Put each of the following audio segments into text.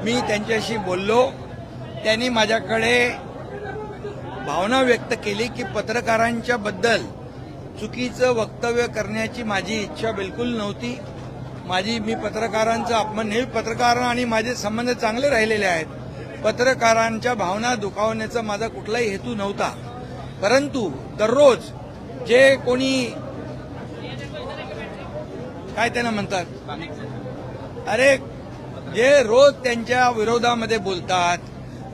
मी त्यांच्याशी बोललो. त्यांनी माझ्याकडे भावना व्यक्त केली की पत्रकारांच्या बद्दल चुकीचं वक्तव्य करण्याची माझी इच्छा बिलकुल नव्हती. मी पत्रकारांचा अपमान, नेहमी पत्रकार आणि माझे संबंध चांगले राहिलेले आहेत. पत्रकारांच्या भावना दुखावण्याचा माझा कुठलाही हेतू नव्हता. परंतु दररोज जे कोणी काय त्यांना म्हणतात, अरे जे रोज त्यांच्या विरोधामध्ये बोलतात,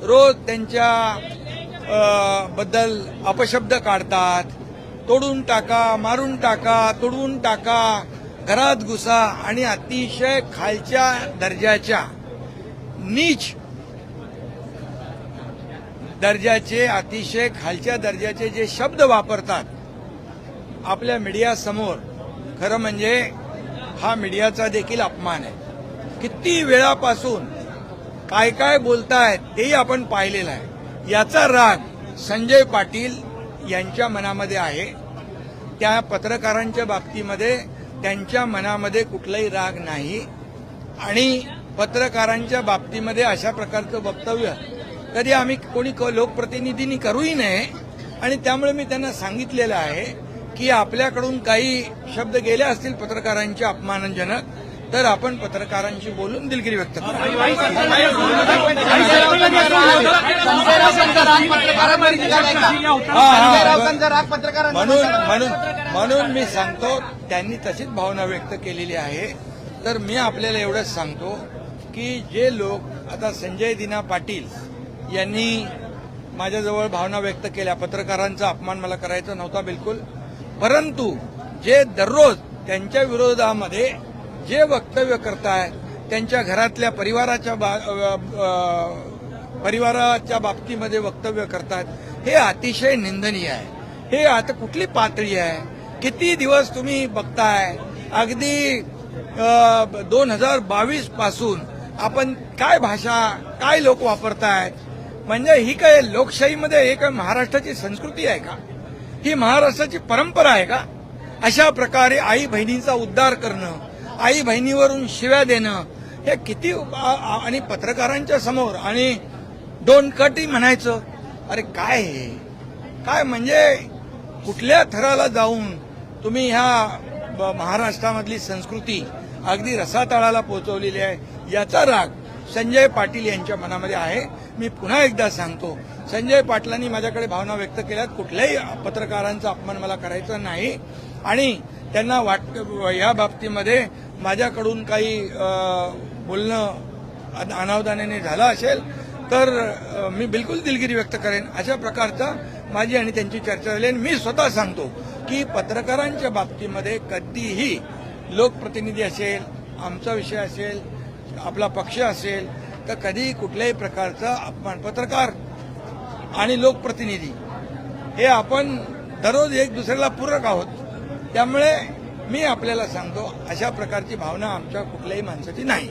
रोज त्यांच्या बद्दल अपशब्द काढतात, तोडून टाका, मारून टाका, तुडवून टाका, घरात घुसा आणि अतिशय खालच्या दर्जाच्या, नीच दर्जाचे, अतिशय खालच्या दर्जाचे जे शब्द वापरतात आपल्या मीडियासमोर, खरं म्हणजे हा मीडियाचा देखील अपमान आहे. किती वेळापासून काय काय बोलतायत तेही आपण पाहिलेलं आहे. याचा राग संजय पाटील यांच्या मनामध्ये आहे. त्या पत्रकारांच्या बाबतीमध्ये त्यांच्या मनामध्ये कुठलाही राग नाही आणि पत्रकारांच्या बाबतीमध्ये अशा प्रकारचं वक्तव्य कधी आम्ही कोणी लोकप्रतिनिधींनी करूही नये. आणि त्यामुळे मी त्यांना सांगितलेलं आहे की आपल्याकडून काही शब्द गेले असतील पत्रकारांच्या अपमानजनक, तर आपण पत्रकारांशी बोलून दिलगिरी व्यक्त करू. म्हणून मी सांगतो, त्यांनी तशीच भावना व्यक्त केलेली आहे. तर मी आपल्याला एवढंच सांगतो की जे लोक आता संजय दिना पाटील यांनी माझ्याजवळ भावना व्यक्त केल्या, पत्रकारांचा अपमान मला करायचा नव्हता बिलकुल, परंतु जे दररोज त्यांच्या विरोधामध्ये जे वक्तव्य करतायत, त्यांच्या घरातल्या परिवाराच्या बाबतीमध्ये वक्तव्य करतात, हे अतिशय निंदनीय आहे. हे आता कुठली पातळी आहे? किती दिवस तुम्ही बघताय? अगदी 2022 पासून आपण काय भाषा, काय लोक वापरतायत? म्हणजे ही काय लोकशाहीमध्ये एक महाराष्ट्राची संस्कृती आहे का? ही महाराष्ट्राची परंपरा आहे का? अशा प्रकारे आई बहिणींचा उद्धार करणं, आई बहिणीवरून शिव्या देणं, हे किती, आणि पत्रकारांच्या समोर, आणि डोंट कटही म्हणायचं. अरे काय हे काय, म्हणजे कुठल्या थराला जाऊन तुम्ही ह्या महाराष्ट्रामधली संस्कृती अगदी रसातळाला पोहोचवलेली आहे? याचा राग संजय पाटील यांच्या मनामध्ये आहे. मी पुन्हा एकदा सांगतो, संजय पाटलांनी माझ्याकडे भावना व्यक्त केल्यात. कुठल्याही पत्रकारांचा अपमान मला करायचा नाही आणि त्यांना या बाबतीमध्ये माझ्याकडून काही बोलणं अनावधानाने झालं असेल तर मी बिलकुल दिलगिरी व्यक्त करेन. अशा प्रकारचा माझी आणि त्यांची चर्चा झाली. आणि मी स्वतः सांगतो की पत्रकारांच्या बाबतीमध्ये कधीही लोकप्रतिनिधी असेल, आमचा विषय असेल, आपला पक्ष असेल, तर कधी कुठल्याही प्रकारचा अपमान, पत्रकार आणि लोकप्रतिनिधी हे आपण दररोज एक दुसऱ्याला पूरक आहोत. त्यामुळे मी आपल्याला सांगतो, अशा प्रकारची भावना आमच्या कुठल्याही माणसाची नाही.